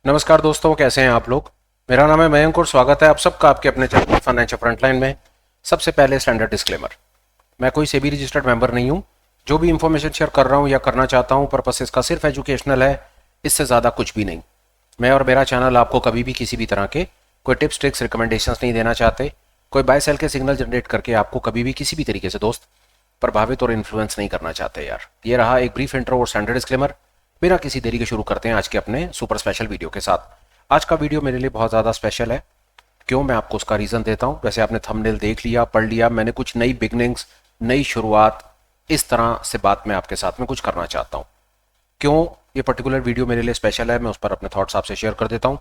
नमस्कार दोस्तों, कैसे हैं आप लोग। मेरा नाम है मयंक और स्वागत है आप सबका आपके अपने चैनल फाइनेंशियल फ्रंटलाइन में। सबसे पहले स्टैंडर्ड डिस्क्लेमर, मैं कोई सेबी रजिस्टर्ड मेंबर नहीं हूं। जो भी इंफॉर्मेशन शेयर कर रहा हूं या करना चाहता हूं पर्पस इसका सिर्फ एजुकेशनल है, इससे ज़्यादा कुछ भी नहीं। मैं और मेरा चैनल आपको कभी भी किसी भी तरह के कोई टिप्स ट्रिक्स रिकमेंडेशंस नहीं देना चाहते, कोई बाय सेल के सिग्नल जनरेट करके आपको कभी भी किसी भी तरीके से दोस्त प्रभावित और इन्फ्लुएंस नहीं करना चाहते यार। ये रहा एक ब्रीफ इंट्रो और स्टैंडर्ड डिस्क्लेमर। बिना किसी देरी के शुरू करते हैं आज के अपने सुपर स्पेशल वीडियो के साथ। आज का वीडियो मेरे लिए बहुत ज़्यादा स्पेशल है। क्यों, मैं आपको उसका रीज़न देता हूँ। वैसे आपने थंबनेल देख लिया, पढ़ लिया। मैंने कुछ नई बिगनिंग्स, नई शुरुआत, इस तरह से बात मैं आपके साथ में कुछ करना चाहता हूँ। क्यों ये पर्टिकुलर वीडियो मेरे लिए स्पेशल है, मैं उस पर अपने थॉट्स आपसे शेयर कर देता हूँ।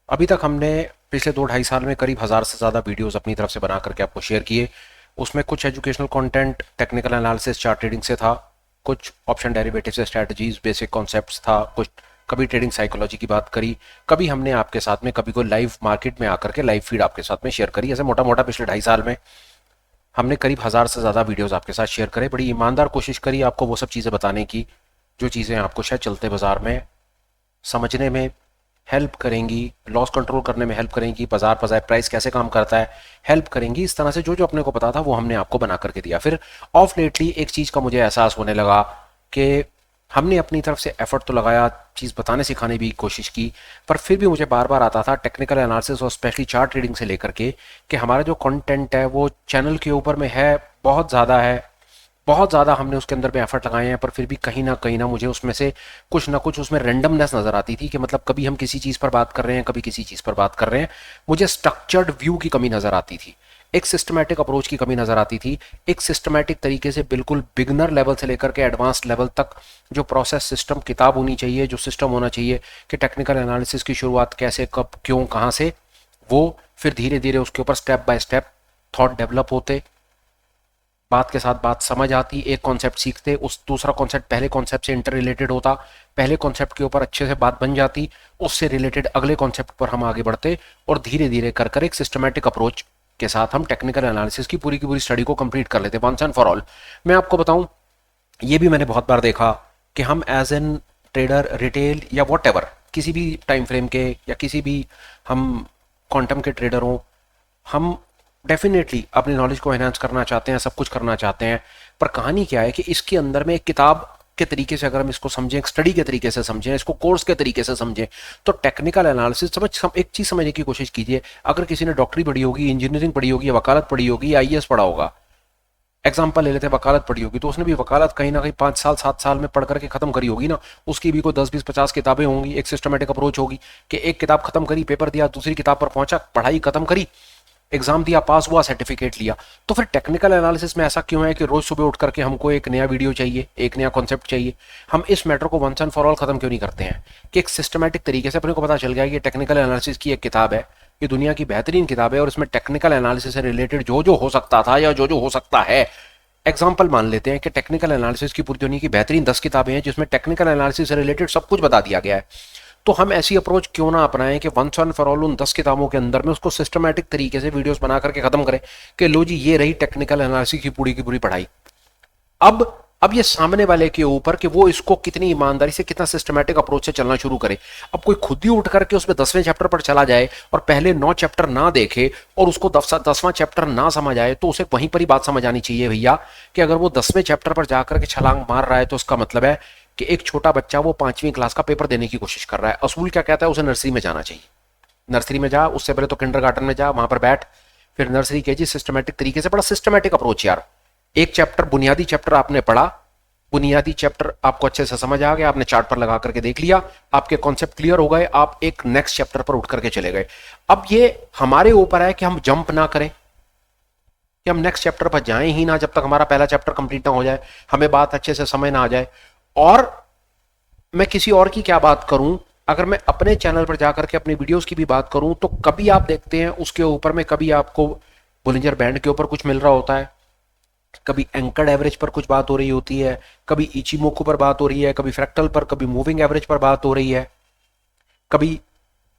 अभी तक हमने पिछले 2-2.5 साल में करीब 1000 से ज़्यादा वीडियोस अपनी तरफ से बना करके आपको शेयर किए। उसमें कुछ educational content, technical analysis, chart trading से था, कुछ ऑप्शन डेरिवेटिव से स्ट्रैटेजीज, बेसिक कॉन्सेप्ट्स था, कुछ कभी ट्रेडिंग साइकोलॉजी की बात करी, कभी हमने आपके साथ में कभी कोई लाइव मार्केट में आकर के लाइव फीड आपके साथ में शेयर करी। ऐसे मोटा मोटा पिछले 2.5 साल में हमने करीब 1000 से ज़्यादा वीडियोस आपके साथ शेयर करे। बड़ी ईमानदार कोशिश करी आपको वो सब चीज़ें बताने की जो चीज़ें आपको शायद चलते बाजार में समझने में हेल्प करेंगी, लॉस कंट्रोल करने में हेल्प करेंगी, बाजार प्राइस कैसे काम करता है हेल्प करेंगी। इस तरह से जो जो अपने को पता था वो हमने आपको बना करके दिया। फिर ऑफ लेटली एक चीज़ का मुझे एहसास होने लगा कि हमने अपनी तरफ से एफर्ट तो लगाया, चीज़ बताने सिखाने की कोशिश की, पर फिर भी मुझे बार बार आता था टेक्निकल एनालिसिस और स्पेशली चार्ट ट्रेडिंग से लेकर के कि हमारा जो कंटेंट है वो चैनल के ऊपर में है, बहुत ज़्यादा है, बहुत ज़्यादा हमने उसके अंदर में एफर्ट लगाए हैं, पर फिर भी कहीं ना मुझे उसमें से कुछ ना कुछ उसमें रेंडमनेस नज़र आती थी कि मतलब कभी हम किसी चीज़ पर बात कर रहे हैं, कभी किसी चीज़ पर बात कर रहे हैं। मुझे स्ट्रक्चर्ड व्यू की कमी नज़र आती थी, एक सिस्टमैटिक अप्रोच की कमी नज़र आती थी, एक सिस्टमैटिक तरीके से बिल्कुल बिगनर लेवल से लेकर के एडवांस लेवल तक जो प्रोसेस सिस्टम किताब होनी चाहिए, जो सिस्टम होना चाहिए कि टेक्निकल एनालिसिस की शुरुआत कैसे, कब, क्यों, कहाँ से, वो फिर धीरे धीरे उसके ऊपर step by step thought develop होते, बात के साथ बात समझ आती, एक कॉन्सेप्ट सीखते, उस दूसरा कॉन्सेप्ट पहले कॉन्सेप्ट से इंटर रिलेटेड होता, पहले कॉन्सेप्ट के ऊपर अच्छे से बात बन जाती, उससे रिलेटेड अगले कॉन्सेप्ट पर हम आगे बढ़ते और धीरे धीरे कर कर एक सिस्टमैटिक अप्रोच के साथ हम टेक्निकल एनालिसिस की पूरी स्टडी को कंप्लीट कर लेते वंस एंड फॉर ऑल। मैं आपको बताऊं, ये भी मैंने बहुत बार देखा कि हम एज एन ट्रेडर, रिटेल या वॉट किसी भी टाइम फ्रेम के या किसी भी हम क्वांटम के ट्रेडर हों, हम डेफिनेटली अपनी नॉलेज को एनहांस करना चाहते हैं, सब कुछ करना चाहते हैं, पर कहानी क्या है कि इसके अंदर में एक किताब के तरीके से अगर हम इसको समझें, एक स्टडी के तरीके से समझें, इसको कोर्स के तरीके से समझें, तो टेक्निकल एनालिसिस एक चीज़ समझने की कोशिश कीजिए। अगर किसी ने डॉक्टरी पढ़ी होगी, इंजीनियरिंग पढ़ी होगी, वकालत पढ़ी होगी, आईएएस पढ़ा होगा, एग्जाम्पल ले लेते हैं, वकालत पढ़ी होगी, तो उसने भी वकालत कहीं ना कहीं 5 साल 7 साल में पढ़ करके खत्म करी होगी ना। उसकी भी कोई 10-20-50 किताबें होंगी, एक सिस्टमेटिक अप्रोच होगी कि एक किताब खत्म करी, पेपर दिया, दूसरी किताब पर पहुंचा, पढ़ाई खत्म करी, एग्जाम दिया, पास हुआ, सर्टिफिकेट लिया। तो फिर टेक्निकल एनालिसिस में ऐसा क्यों है कि रोज सुबह उठ करके हमको एक नया वीडियो चाहिए, एक नया कॉन्सेप्ट चाहिए। हम इस मैटर को वंस एंड फॉर ऑल खत्म क्यों नहीं करते हैं कि एक सिस्टमैटिक तरीके से अपने को पता चल गया कि टेक्निकल एनालिसिस की एक किताब है, ये दुनिया की बेहतरीन किताब है और इसमें टेक्निकल एनालिसिस से रिलेटेड जो जो हो सकता था या जो जो हो सकता है, एग्जाम्पल मान लेते हैं कि टेक्निकल एनालिसिस की पूरी दुनिया की बेहतरीन 10 किताबें हैं जिसमें टेक्निकल एनालिसिस से रिलेटेड सब कुछ बता दिया गया है। तो हम ऐसी अप्रोच क्यों ना अपनाएं कि वंस एंड फॉर ऑल उन 10 किताबों के अंदर में उसको सिस्टमैटिक तरीके से वीडियोस बना करके खत्म करें कि लो जी, ये रही टेक्निकल एनालिसिस की पूरी पढ़ाई। अब ये सामने वाले के ऊपर कि वो इसको कितनी ईमानदारी से, कितना सिस्टमैटिक अप्रोच से चलना शुरू करे। अब कोई खुद ही उठ करके उसमें 10वें चैप्टर पर चला जाए और पहले 9 चैप्टर ना देखे और उसको 10वां चैप्टर ना समझ आए, तो उसे वहीं पर ही बात समझ आनी चाहिए भैया कि अगर वो 10वें चैप्टर पर जाकर के छलांग मार रहा है तो उसका मतलब है कि एक छोटा बच्चा वो 5वीं क्लास का पेपर देने की कोशिश कर रहा है। असूल क्या कहता है, उसे नर्सरी में जाना चाहिए। नर्सरी में जा, उससे पहले तो किंडरगार्टन में जा, वहां पर बैठ, फिर नर्सरी केजी सिस्टमैटिक तरीके से पढ़ा। सिस्टमैटिक अप्रोच यार, एक चैप्टर, बुनियादी चैप्टर आपने पढ़ा, बुनियादी चैप्टर आपको अच्छे से समझ आ गया, आपने चार्ट पर लगा करके देख लिया, आपके कॉन्सेप्ट क्लियर हो गए, आप एक नेक्स्ट चैप्टर पर उठ करके चले गए। अब ये हमारे ऊपर है कि हम जंप ना करें, कि हम नेक्स्ट चैप्टर पर जाएं ही ना जब तक हमारा पहला चैप्टर कंप्लीट ना हो जाए, हमें बात अच्छे से समझ ना आ जाए। और मैं किसी और की क्या बात करूं, अगर मैं अपने चैनल पर जाकर के अपनी वीडियोस की भी बात करूं तो कभी आप देखते हैं उसके ऊपर में, कभी आपको बोलिंजर बैंड के ऊपर कुछ मिल रहा होता है, कभी एंकर्ड एवरेज पर कुछ बात हो रही होती है, कभी इचिमोकू पर बात हो रही है, कभी फ्रैक्टल पर, कभी मूविंग एवरेज पर बात हो रही है, कभी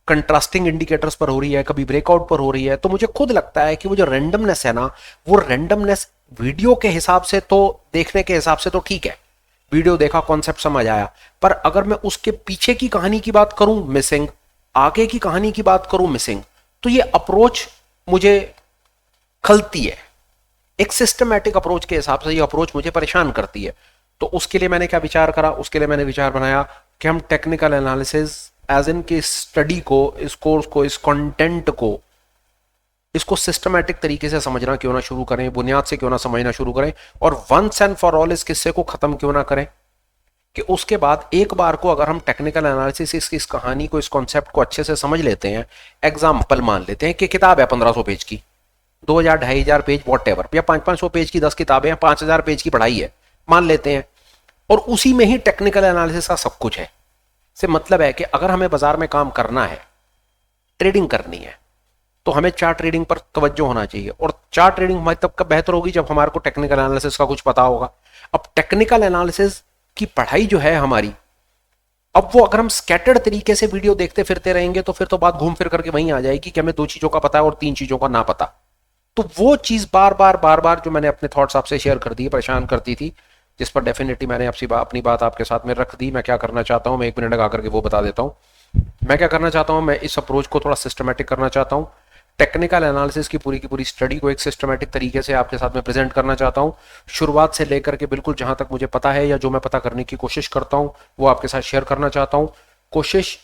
कंट्रास्टिंग इंडिकेटर्स पर हो रही है, कभी ब्रेकआउट पर हो रही है। तो मुझे खुद लगता है कि वो जो रेंडमनेस है ना, वो रेंडमनेस वीडियो के हिसाब से तो, देखने के हिसाब से तो ठीक है, वीडियो देखा, कॉन्सेप्ट समझ आया, पर अगर मैं उसके पीछे की कहानी की बात करूं, मिसिंग, आगे की कहानी की बात करूं मिसिंग, तो ये अप्रोच मुझे खलती है। एक सिस्टमैटिक अप्रोच के हिसाब से ये अप्रोच मुझे परेशान करती है। तो उसके लिए मैंने क्या विचार करा, उसके लिए मैंने विचार बनाया कि हम टेक्निकल एनालिसिस एज इन की स्टडी को, इस कोर्स को, इस कंटेंट को, इसको सिस्टमैटिक तरीके से समझना क्यों ना शुरू करें, बुनियाद से क्यों ना समझना शुरू करें, और वंस एंड फॉर ऑल इस किस्से को खत्म क्यों ना करें कि उसके बाद एक बार को अगर हम टेक्निकल एनालिसिस इस कहानी को, इस कॉन्सेप्ट को अच्छे से समझ लेते हैं, एग्जाम्पल मान लेते हैं कि किताब है 1500 पेज की, 2000 2500 पेज वॉट एवर, या 500 पेज की 10 किताबें हैं, 5000 पेज की पढ़ाई है मान लेते हैं, और उसी में ही टेक्निकल एनालिसिस का सब कुछ है। से मतलब है कि अगर हमें बाजार में काम करना है, ट्रेडिंग करनी है, तो हमें चार्ट ट्रेडिंग पर तवज्जो होना चाहिए, और चार्ट ट्रेडिंग हमारी तब कब बेहतर होगी जब हमारे को टेक्निकल एनालिसिस का कुछ पता होगा। अब टेक्निकल एनालिसिस की पढ़ाई जो है हमारी, अब वो अगर हम स्कैटर्ड तरीके से वीडियो देखते फिरते रहेंगे तो फिर तो बात घूम फिर करके वहीं आ जाएगी कि हमें 2 चीजों का पता है और 3 चीजों का ना पता। तो वो चीज बार बार जो मैंने अपने थॉट्स आपसे शेयर कर दी, परेशान करती थी, जिस पर डेफिनेटली मैंने अपनी बात आपके साथ में रख दी। मैं क्या करना चाहता हूं, मैं 1 मिनट लगा करके वो बता देता हूं। मैं क्या करना चाहता हूं, मैं इस अप्रोच को थोड़ा सिस्टमैटिक करना चाहता हूं। टेक्निकल एनालिसिस की पूरी स्टडी को एक सिस्टमैटिक तरीके से आपके साथ में प्रेजेंट करना चाहता हूं, शुरुआत से लेकर के बिल्कुल जहां तक मुझे पता है या जो मैं पता करने की कोशिश करता हूं वो आपके साथ शेयर करना चाहता हूं। कोशिश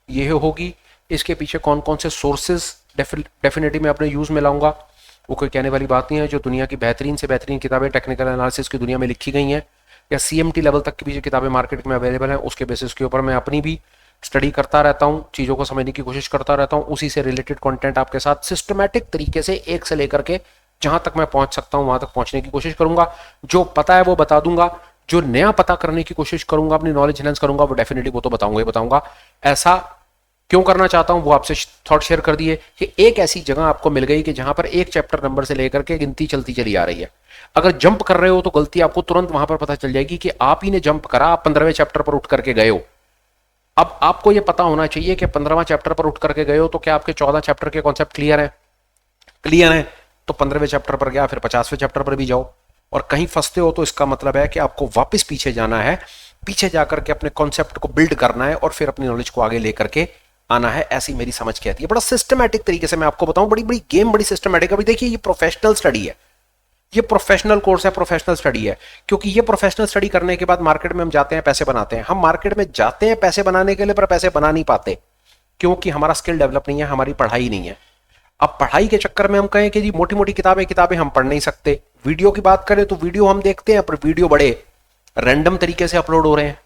ये होगी, इसके पीछे कौन कौन से सोर्सेज डेफिनेटली मैं अपने यूज में लाऊंगा। वो कोई कहने वाली बात नहीं है, जो दुनिया की बेहतरीन से बेहतरीन किताबें टेक्निकल एनालिसिस की दुनिया में लिखी गई हैं, या CMT लेवल तक की भी जो किताबें मार्केट में अवेलेबल हैं, उसके बेसिस के ऊपर मैं अपनी भी स्टडी करता रहता हूं, चीज़ों को समझने की कोशिश करता रहता हूं, उसी से रिलेटेड कंटेंट आपके साथ सिस्टमैटिक तरीके से एक से लेकर के जहां तक मैं पहुंच सकता हूं वहां तक पहुंचने की कोशिश करूंगा। जो पता है वो बता दूंगा, जो नया पता करने की कोशिश करूंगा, अपनी नॉलेज एनहांस करूंगा, वो डेफिनेटली वो तो बताऊंगा ही बताऊंगा। ऐसा क्यों करना चाहता हूं वो आपसे थॉट शेयर कर दिए कि एक ऐसी जगह आपको मिल गई कि जहां पर एक चैप्टर नंबर से लेकर के गिनती चलती चली आ रही है। अगर जंप कर रहे हो तो गलती आपको तुरंत वहां पर पता चल जाएगी कि आप ही ने जंप करा, आप 15वें चैप्टर पर उठ करके गए हो। अब आपको यह पता होना चाहिए कि 15वां चैप्टर पर उठ करके गए हो तो क्या आपके 14 चैप्टर के कॉन्सेप्ट क्लियर है? क्लियर है तो 15वें चैप्टर पर गया, फिर 50वें चैप्टर पर भी जाओ। और कहीं फंसते हो तो इसका मतलब है कि आपको वापस पीछे जाना है, पीछे जाकर के अपने कॉन्सेप्ट को बिल्ड करना है और फिर अपनी नॉलेज को आगे लेकर के आना है। ऐसी मेरी समझ कहती है। बड़ा सिस्टमैटिक तरीके से मैं आपको बताऊं, बड़ी बड़ी गेम, बड़ी सिस्टमैटिक। अभी देखिए, ये प्रोफेशनल स्टडी है, ये प्रोफेशनल कोर्स है, प्रोफेशनल स्टडी है। क्योंकि ये प्रोफेशनल स्टडी करने के बाद मार्केट में हम जाते हैं, पैसे बनाते हैं। हम मार्केट में जाते हैं पैसे बनाने के लिए, पर पैसे बना नहीं पाते क्योंकि हमारा स्किल डेवलप नहीं है, हमारी पढ़ाई नहीं है। अब पढ़ाई के चक्कर में हम कहें कि जी मोटी मोटी किताबें हम पढ़ नहीं सकते। वीडियो की बात करें तो वीडियो हम देखते हैं, पर वीडियो बड़े रैंडम तरीके से अपलोड हो रहे हैं।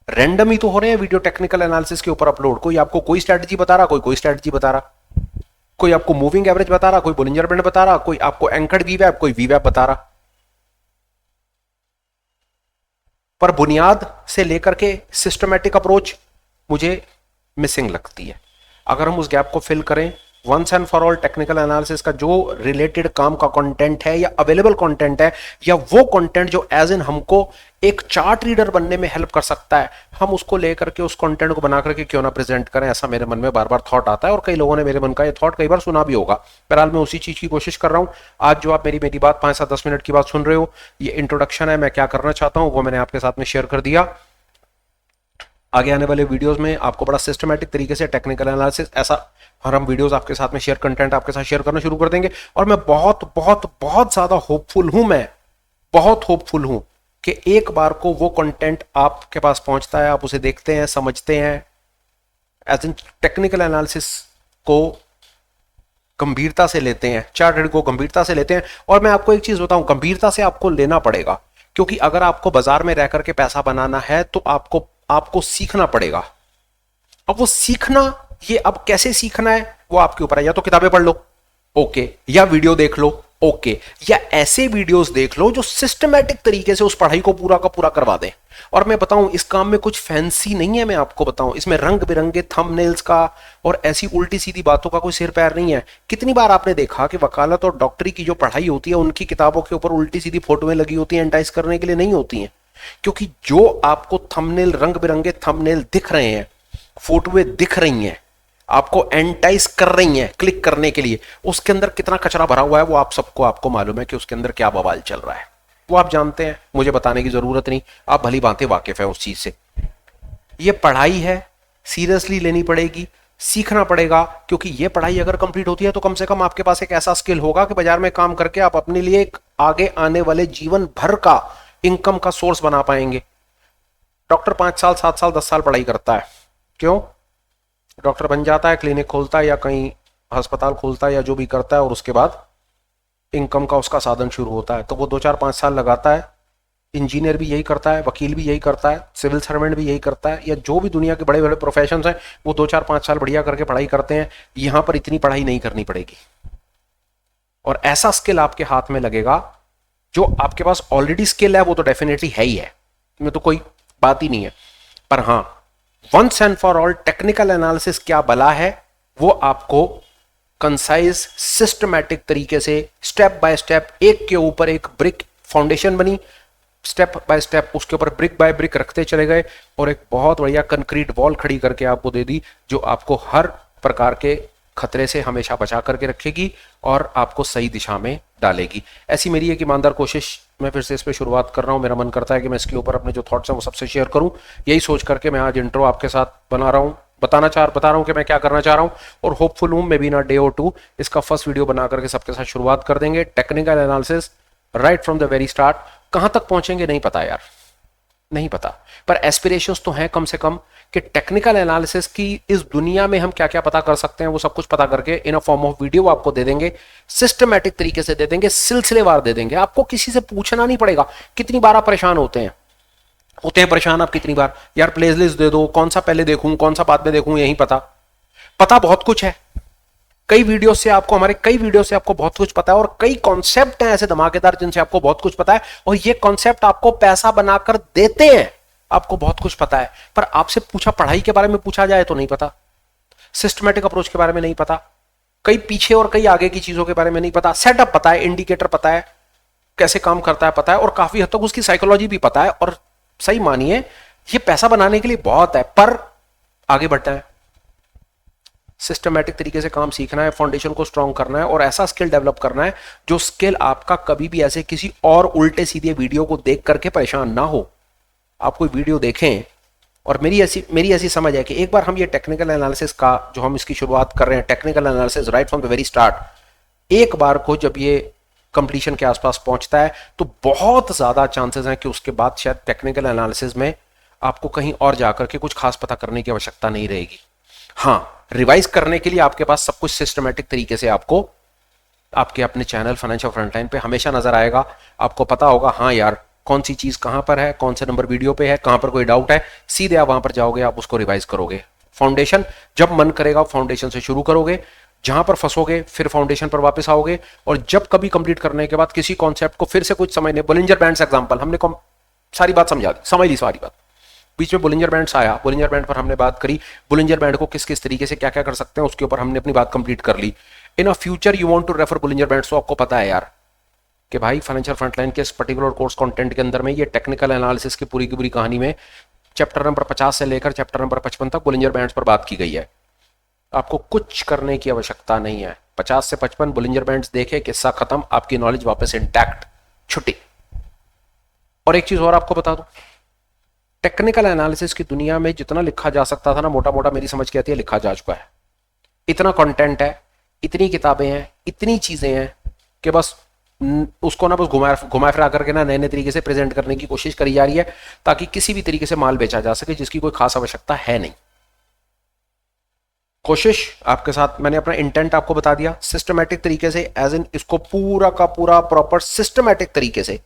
रैंडम ही तो हो रहे हैं वीडियो टेक्निकल एनालिसिस के ऊपर अपलोड। कोई आपको कोई स्ट्रेटजी बता रहा, कोई स्ट्रेटजी बता रहा, कोई आपको मूविंग एवरेज बता रहा, कोई बोलिंजर बैंड बता रहा, कोई आपको एंकर्ड वीवैप, कोई वीवैप बता रहा। पर बुनियाद से लेकर के सिस्टमैटिक अप्रोच मुझे मिसिंग लगती है। अगर हम उस गैप को फिल करें, once and for all technical analysis का जो रिलेटेड काम का कंटेंट है या अवेलेबल कंटेंट है, या वो कंटेंट जो एज इन हमको एक चार्ट रीडर बनने में हेल्प कर सकता है, हम उसको लेकर के उस कंटेंट को बना करके क्यों ना प्रेजेंट करें। ऐसा मेरे मन में बार बार थॉट आता है और कई लोगों ने मेरे मन का ये थॉट कई बार सुना भी होगा। बहरहाल मैं उसी चीज की कोशिश कर रहा हूं। आज जो आप मेरी बात 5 से 10 मिनट की बात सुन रहे हो, ये इंट्रोडक्शन है। मैं क्या करना चाहता हूं वो मैंने आपके साथ में शेयर कर दिया। आगे आने वाले वीडियोस में आपको बड़ा सिस्टमैटिक तरीके से टेक्निकल एनालिसिस, ऐसा हर हम वीडियोस आपके साथ में शेयर, कंटेंट आपके साथ शेयर करना शुरू कर देंगे। और मैं बहुत बहुत बहुत ज्यादा होपफुल हूं, मैं बहुत होपफुल हूं कि एक बार को वो कंटेंट आपके पास पहुंचता है, आप उसे देखते हैं, समझते हैं, एज इन टेक्निकल एनालिसिस को गंभीरता से लेते हैं, चार्ट ट्रेडिंग को गंभीरता से लेते हैं। और मैं आपको एक चीज बताऊं, गंभीरता से आपको लेना पड़ेगा, क्योंकि अगर आपको बाजार में रह करके पैसा बनाना है तो आपको सीखना पड़ेगा। अब वो सीखना, ये अब कैसे सीखना है वो आपके ऊपर है। या तो किताबें पढ़ लो, ओके, या वीडियो देख लो, ओके, या ऐसे वीडियोस देख लो जो सिस्टमैटिक तरीके से उस पढ़ाई को पूरा का पूरा करवा दें। और मैं बताऊं, इस काम में कुछ फैंसी नहीं है। मैं आपको बताऊं, इसमें रंग बिरंगे थंबनेल्स का और ऐसी उल्टी सीधी बातों का कोई सिर पैर नहीं है। कितनी बार आपने देखा कि वकालत और डॉक्टरी की जो पढ़ाई होती है, उनकी किताबों के ऊपर उल्टी सीधी फोटोएं लगी होती हैं, एंटाइज करने के लिए नहीं होती हैं। क्योंकि जो आपको थंबनेल, रंग बिरंगे थंबनेल दिख रहे हैं, फोटोएं दिख रही हैं, आपको एंटाइज कर रही हैं क्लिक करने के लिए, उसके अंदर कितना कचरा भरा हुआ है वो आपको मालूम है कि उसके अंदर क्या बवाल चल रहा है। वो आप जानते हैं, मुझे बताने की जरूरत नहीं, आप भली भांति वाकिफ है उस चीज से। ये पढ़ाई है, सीरियसली लेनी पड़ेगी, सीखना पड़ेगा, क्योंकि ये पढ़ाई अगर कंप्लीट होती है तो कम से कम आपके पास एक ऐसा स्किल होगा कि बाजार में काम करके आप अपने लिए एक आगे आने वाले जीवन भर का इनकम का सोर्स बना पाएंगे। डॉक्टर 5 साल 7 साल 10 साल पढ़ाई करता है, क्यों? डॉक्टर बन जाता है, क्लिनिक खोलता है या कहीं अस्पताल खोलता है या जो भी करता है, और उसके बाद इनकम का उसका साधन शुरू होता है। तो वो 2 4 5 साल लगाता है। इंजीनियर भी यही करता है, वकील भी यही करता है, सिविल सर्वेंट भी यही करता है, या जो भी दुनिया के बड़े बड़े प्रोफेशंस हैं वो 2 4 5 साल बढ़िया करके पढ़ाई करते हैं। यहां पर इतनी पढ़ाई नहीं करनी पड़ेगी, और ऐसा स्किल आपके हाथ में लगेगा जो आपके पास ऑलरेडी स्किल है, वो तो डेफिनेटली है ही है, इसमें तो कोई बात ही नहीं है। पर हां, once and for all technical analysis क्या बला है, वो आपको कंसाइज सिस्टमैटिक तरीके से स्टेप बाय स्टेप, एक के ऊपर एक ब्रिक फाउंडेशन बनी, स्टेप बाय स्टेप उसके ऊपर ब्रिक बाय ब्रिक रखते चले गए, और एक बहुत बढ़िया कंक्रीट वॉल खड़ी करके आपको दे दी, जो आपको हर प्रकार के खतरे से हमेशा बचा करके रखेगी और आपको सही दिशा में डालेगी। ऐसी मेरी एक ईमानदार कोशिश, मैं फिर से इस पर शुरुआत कर रहा हूं। मेरा मन करता है कि मैं इसके ऊपर अपने जो थॉट्स हैं वो सबसे शेयर करूं। यही सोच करके मैं आज इंट्रो आपके साथ बना रहा हूं, बता रहा हूं कि मैं क्या करना चाह रहा हूं, और होपफुल हूं मे बी ना डे और 2 इसका फर्स्ट वीडियो बना करके सबके साथ शुरुआत कर देंगे। Technical analysis right from the very start. कहां तक पहुंचेंगे नहीं पता यार, नहीं पता, पर एस्पिरेशंस तो हैं कम से कम कि टेक्निकल एनालिसिस की इस दुनिया में हम क्या क्या पता कर सकते हैं, वो सब कुछ पता करके इन अ फॉर्म ऑफ वीडियो आपको दे देंगे, सिस्टमैटिक तरीके से दे देंगे, सिलसिलेवार दे देंगे। आपको किसी से पूछना नहीं पड़ेगा। कितनी बार आप परेशान होते हैं परेशान आप कितनी बार, यार प्लेलिस्ट दे दो, कौन सा पहले देखूं कौन सा बाद में देखूं, यही पता बहुत कुछ है। कई वीडियो से आपको बहुत कुछ पता है, और कई कॉन्सेप्ट हैं ऐसे धमाकेदार जिनसे आपको बहुत कुछ पता है, और ये कॉन्सेप्ट आपको पैसा बनाकर देते हैं। आपको बहुत कुछ पता है, पर आपसे पढ़ाई के बारे में पूछा जाए तो नहीं पता, सिस्टमैटिक अप्रोच के बारे में नहीं पता, कई पीछे और कई आगे की चीजों के बारे में नहीं पता। सेटअप पता है, इंडिकेटर पता है, कैसे काम करता है पता है, और काफी हद तक उसकी साइकोलॉजी भी पता है। और सही मानिए ये पैसा बनाने के लिए बहुत है, पर आगे बढ़ना है, सिस्टमैटिक तरीके से काम सीखना है, फाउंडेशन को स्ट्रांग करना है, और ऐसा स्किल डेवलप करना है जो स्किल आपका कभी भी ऐसे किसी और उल्टे सीधे वीडियो को देख करके परेशान ना हो। आप कोई वीडियो देखें, और मेरी ऐसी समझ है कि एक बार हम ये टेक्निकल एनालिसिस का जो हम इसकी शुरुआत कर रहे हैं, technical analysis right from the very start, एक बार को जब ये कंप्लीशन के आसपास पहुंचता है तो बहुत ज्यादा चांसेस हैं कि उसके बाद शायद टेक्निकल एनालिसिस में आपको कहीं और जाकर के कुछ खास पता करने की आवश्यकता नहीं रहेगी। हाँ, रिवाइज करने के लिए आपके पास सब कुछ सिस्टमैटिक तरीके से आपको आपके अपने चैनल फाइनेंशियल फ्रंटलाइन पे हमेशा नजर आएगा। आपको पता होगा हाँ यार कौन सी चीज कहां पर है, कौन से नंबर वीडियो पे है, कहां पर कोई डाउट है, सीधे आप वहां पर जाओगे, आप उसको रिवाइज करोगे। फाउंडेशन जब मन करेगा फाउंडेशन से शुरू करोगे, जहां पर फंसोगे फिर फाउंडेशन पर वापस आओगे, और जब कभी कंप्लीट करने के बाद किसी कॉन्सेप्ट को फिर से कुछ समझने, बोलिंजर बैंड्स एग्जांपल हमने सारी बात समझ ली सारी बात। बीच में बोलिंजर बैंड्स आया, बोलिंजर बैंड पर हमने बात करी, बोलिंजर बैंड को किस किस तरीके से क्या क्या कर सकते हैं उसके ऊपर हमने अपनी बात कंप्लीट कर ली। In a future you want to refer Bollinger bands, तो आपको पता है यार कि भाई फाइनेंशियल फ्रंटलाइन के इस पर्टिकुलर कोर्स कंटेंट के अंदर में ये टेक्निकल एनालिसिस की पूरी कहानी में चैप्टर नंबर 50 से लेकर चैप्टर नंबर 55 तक बोलिंजर बैंड्स पर बात की गई है। आपको कुछ करने की आवश्यकता नहीं है, 50 से 55 बोलिंजर बैंड्स देखे, किस्सा खत्म, आपकी नॉलेज वापस इंटैक्ट, छुट्टी। और एक चीज और आपको बता दूं, टेक्निकल एनालिसिस की दुनिया में जितना लिखा जा सकता था ना, मोटा मोटा मेरी समझ के आती है लिखा जा चुका है। इतना कंटेंट है, इतनी किताबें हैं, इतनी चीजें हैं कि बस उसको ना बस घुमा फिरा करके ना नए नए तरीके से प्रेजेंट करने की कोशिश करी जा रही है, ताकि किसी भी तरीके से माल बेचा जा सके जिसकी कोई खास आवश्यकता है नहीं। कोशिश आपके साथ, मैंने अपना इंटेंट आपको बता दिया, सिस्टमैटिक तरीके से, एज इन इसको पूरा का पूरा प्रॉपर सिस्टमैटिक तरीके से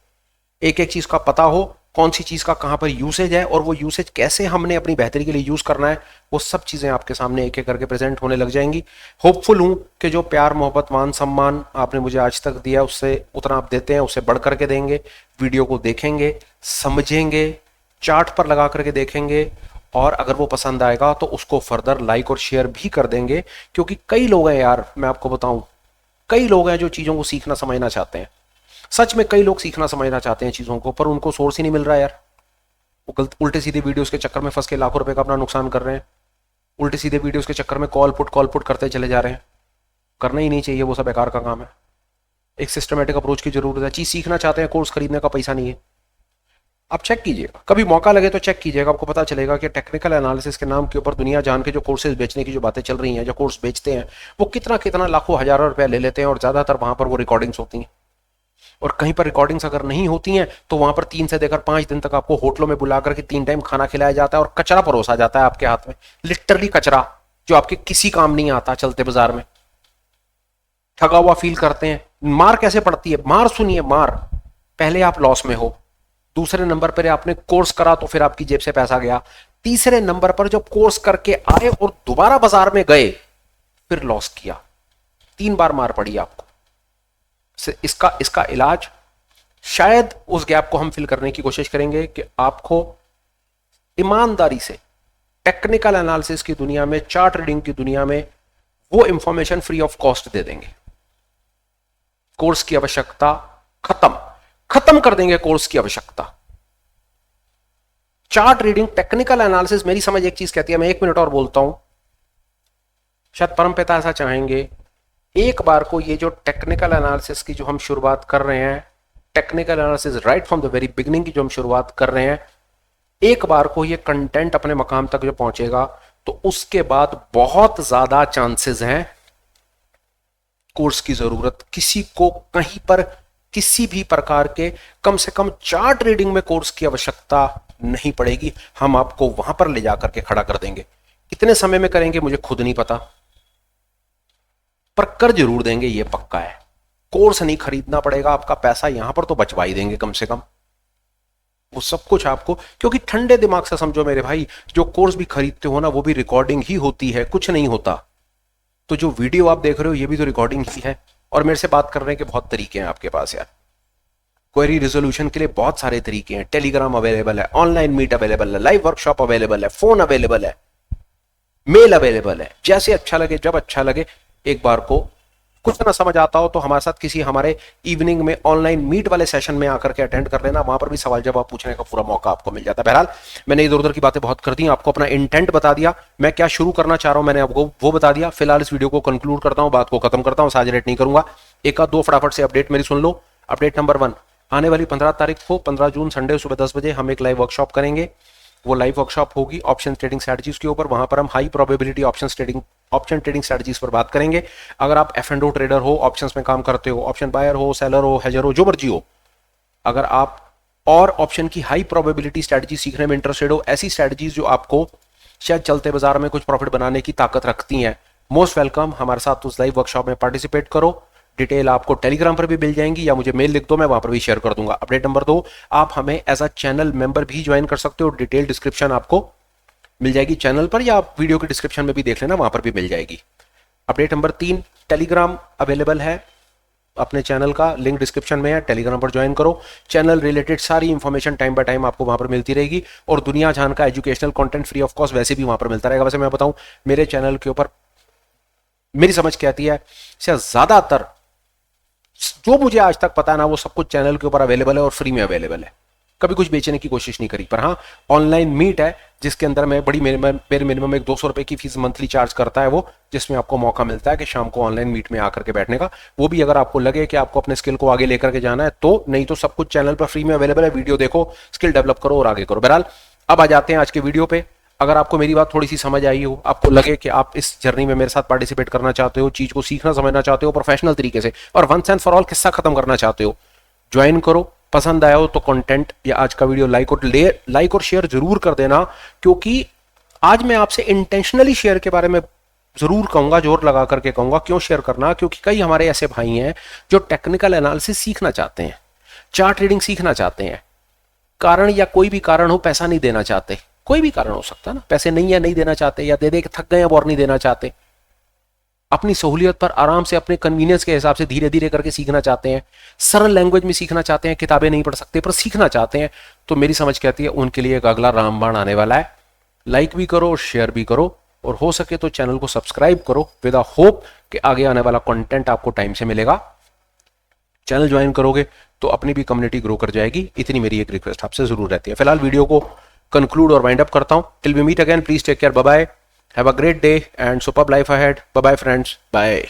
एक एक चीज का पता हो, कौन सी चीज का कहां पर यूसेज है और वो यूसेज कैसे हमने अपनी बेहतरी के लिए यूज करना है, वो सब चीजें आपके सामने एक एक करके प्रेजेंट होने लग जाएंगी। होपफुल हूं कि जो प्यार मोहब्बत मान सम्मान आपने मुझे आज तक दिया, उससे उतना आप देते हैं, उससे बढ़ करके देंगे। वीडियो को देखेंगे, समझेंगे, चार्ट पर लगा करके देखेंगे, और अगर वो पसंद आएगा तो उसको फर्दर लाइक और शेयर भी कर देंगे, क्योंकि कई लोग हैं यार, मैं आपको बताऊं, कई लोग हैं जो चीजों को सीखना समझना चाहते हैं। सच में कई लोग सीखना समझना चाहते हैं चीजों को, पर उनको सोर्स ही नहीं मिल रहा है यार। वो उल्टे सीधे वीडियोस के चक्कर में फंस के लाखों रुपए का अपना नुकसान कर रहे हैं। उल्टे सीधे वीडियोस के चक्कर में कॉल पुट करते चले जा रहे हैं। करना ही नहीं चाहिए, वो सब बेकार का काम है। एक सिस्टमेटिक अप्रोच की जरूरत है। चीज सीखना चाहते हैं, कोर्स खरीदने का पैसा नहीं है। आप चेक कीजिएगा, कभी मौका लगे तो चेक कीजिएगा, आपको पता चलेगा कि टेक्निकल एनालिसिस के नाम के ऊपर दुनिया जान के जो कोर्सेज बेचने की जो बातें चल रही हैं, जो कोर्स बेचते हैं, वो कितना कितना लाखों हजारों रुपया ले लेते हैं और ज्यादातर वहां पर वो रिकॉर्डिंग्स होती हैं। और कहीं पर रिकॉर्डिंग्स अगर नहीं होती हैं तो वहां पर 3 से लेकर 5 दिन तक आपको होटलों में बुलाकर के 3 टाइम खाना खिलाया जाता है और कचरा परोसा जाता है आपके हाथ में, लिटरली कचरा जो आपके किसी काम नहीं आता चलते बाजार में। ठगा हुआ फील करते हैं। मार कैसे पड़ती है, मार सुनिए, मार। पहले आप लॉस में हो, दूसरे नंबर पर आपने कोर्स करा तो फिर आपकी जेब से पैसा गया, तीसरे नंबर पर जब कोर्स करके आए और दोबारा बाजार में गए फिर लॉस किया, 3 बार मार पड़ी आपको। इसका इलाज शायद उस गैप को हम फिल करने की कोशिश करेंगे कि आपको ईमानदारी से टेक्निकल एनालिसिस की दुनिया में, चार्ट रीडिंग की दुनिया में वो इंफॉर्मेशन फ्री ऑफ कॉस्ट दे देंगे। कोर्स की आवश्यकता खत्म कर देंगे, कोर्स की आवश्यकता। चार्ट रीडिंग, टेक्निकल एनालिसिस, मेरी समझ एक चीज कहती है, मैं 1 मिनट और बोलता हूं, शायद परमपिता ऐसा चाहेंगे, एक बार को ये जो टेक्निकल एनालिसिस की जो हम शुरुआत कर रहे हैं, technical analysis right from the very beginning की जो हम शुरुआत कर रहे हैं, एक बार को ये कंटेंट अपने मकाम तक जो पहुंचेगा तो उसके बाद बहुत ज्यादा चांसेस हैं कोर्स की जरूरत किसी को कहीं पर किसी भी प्रकार के, कम से कम चार्ट रीडिंग में कोर्स की आवश्यकता नहीं पड़ेगी। हम आपको वहां पर ले जाकर के खड़ा कर देंगे। कितने समय में करेंगे मुझे खुद नहीं पता, पर कर जरूर देंगे, ये पक्का है। कोर्स नहीं खरीदना पड़ेगा, आपका पैसा यहां पर तो बचवा ही देंगे कम से कम। वो सब कुछ आपको, क्योंकि ठंडे दिमाग से समझो मेरे भाई, जो कोर्स भी खरीदते हो ना वो भी रिकॉर्डिंग ही होती है, कुछ नहीं होता। तो जो वीडियो आप देख रहे हो ये भी तो रिकॉर्डिंग ही है। और मेरे से बात करने के बहुत तरीके हैं आपके पास यार। क्वेरी रिजोल्यूशन के लिए बहुत सारे तरीके हैं, टेलीग्राम अवेलेबल है, ऑनलाइन मीट अवेलेबल है, लाइव वर्कशॉप अवेलेबल है, फोन अवेलेबल है, मेल अवेलेबल है। जैसे अच्छा लगे, जब अच्छा लगे, एक बार को कुछ ना समझ आता हो तो हमारे साथ किसी हमारे इवनिंग में ऑनलाइन मीट वाले सेशन में आकर के अटेंड कर लेना, वहां पर भी सवाल जवाब पूछने का पूरा मौका आपको मिल जाता है। बहरहाल मैंने इधर उधर की बातें बहुत कर दी, आपको अपना इंटेंट बता दिया, मैं क्या शुरू करना चाह रहा हूं मैंने आपको वो बता दिया। फिलहाल इस वीडियो को कंक्लूड करता हूं, बात को खत्म करता हूं, एग्जैजरेट नहीं करूंगा। एक आध दो फटाफट से अपडेट मेरी सुन लो। अपडेट नंबर 1, आने वाली 15 तारीख को 15 जून संडे सुबह 10 बजे हम एक लाइव वर्कशॉप करेंगे। वो लाइव वर्कशॉप होगी ऑप्शन ट्रेडिंग स्ट्रेटजीज के ऊपर। वहां पर हम high probability option trading strategies पर बात करेंगे। अगर आप F&O ट्रेडर हो, ऑप्शंस में काम करते हो, ऑप्शन बायर हो, सेलर हो, हेजर हो, जो मर्जी हो, अगर आप और ऑप्शन की हाई प्रोबेबिलिटी स्ट्रेटजी सीखने में इंटरेस्टेड हो, ऐसी स्ट्रेटजीज जो आपको शायद चलते बाजार में कुछ प्रॉफिट बनाने की ताकत रखती हैं, मोस्ट वेलकम, हमारे साथ उस लाइव वर्कशॉप में पार्टिसिपेट करो। डिटेल आपको टेलीग्राम पर भी मिल जाएंगी या मुझे मेल लिख दो, मैं वहां पर भी शेयर कर दूंगा। अपडेट नंबर 2, आप हमें एज अ चैनल मेंबर भी ज्वाइन कर सकते हो। डिटेल डिस्क्रिप्शन आपको मिल जाएगी चैनल पर, या आप वीडियो के डिस्क्रिप्शन में भी देख लेना, वहां पर भी मिल जाएगी। अपडेट नंबर 3, टेलीग्राम अवेलेबल है अपने चैनल का, लिंक डिस्क्रिप्शन में है, टेलीग्राम पर ज्वाइन करो। चैनल रिलेटेड सारी इंफॉर्मेशन टाइम बाय टाइम आपको वहां पर मिलती रहेगी और दुनिया जान का educational content free of cost वैसे भी वहां पर मिलता रहेगा। वैसे मैं बताऊं, मेरे चैनल के ऊपर मेरी समझ क्या आती है, ज्यादातर जो मुझे आज तक पता है ना, वो सब कुछ चैनल के ऊपर अवेलेबल है और फ्री में अवेलेबल है। कभी कुछ बेचने की कोशिश नहीं करी। पर हाँ, ऑनलाइन मीट है जिसके अंदर मैं बड़ी मिनिमम एक 200 रुपए की फीस मंथली चार्ज करता है वो, जिसमें आपको मौका मिलता है कि शाम को ऑनलाइन मीट में आकर के बैठने का। वो भी अगर आपको लगे कि आपको अपने स्किल को आगे लेकर के जाना है तो, नहीं तो सब कुछ चैनल पर फ्री में अवेलेबल है। वीडियो देखो, स्किल डेवलप करो और आगे करो। बहरहाल अब आ जाते हैं आज के वीडियो पे। अगर आपको मेरी बात थोड़ी सी समझ आई हो, आपको लगे कि आप इस जर्नी में मेरे साथ पार्टिसिपेट करना चाहते हो, चीज को सीखना समझना चाहते हो प्रोफेशनल तरीके से, और वंस एंड फॉर ऑल किस्सा खत्म करना चाहते हो, ज्वाइन करो। पसंद आया हो तो कंटेंट या आज का वीडियो लाइक और शेयर जरूर कर देना, क्योंकि आज मैं आपसे इंटेंशनली शेयर के बारे में जरूर कहूंगा, जोर लगा करके कहूंगा। क्यों शेयर करना? क्योंकि कई हमारे ऐसे भाई हैं जो टेक्निकल एनालिसिस सीखना चाहते हैं, चार्ट रीडिंग सीखना चाहते हैं, कारण या कोई भी कारण हो पैसा नहीं देना चाहते, कोई भी कारण हो सकता है ना, पैसे नहीं है नहीं देना चाहते, या दे के थक गए और नहीं देना चाहते, अपनी सहूलियत पर आराम से अपने कन्वीनियंस के हिसाब से धीरे धीरे करके सीखना चाहते हैं, सरल लैंग्वेज में सीखना चाहते हैं, किताबें नहीं पढ़ सकते पर सीखना चाहते हैं, तो मेरी समझ कहती है उनके लिए एक अगला रामबाण आने वाला है। लाइक भी करो, शेयर भी करो, और हो सके तो चैनल को सब्सक्राइब करो विद अ होप कि आगे आने वाला कंटेंट आपको टाइम से मिलेगा। चैनल ज्वाइन करोगे तो अपनी भी कम्युनिटी ग्रो कर जाएगी, इतनी मेरी एक रिक्वेस्ट आपसे जरूर रहती है। फिलहाल वीडियो को कंक्लूड और वाइंड अप करता हूं। Till we meet again, please take care, bye bye, have a great day and superb life ahead. Bye bye friends, bye.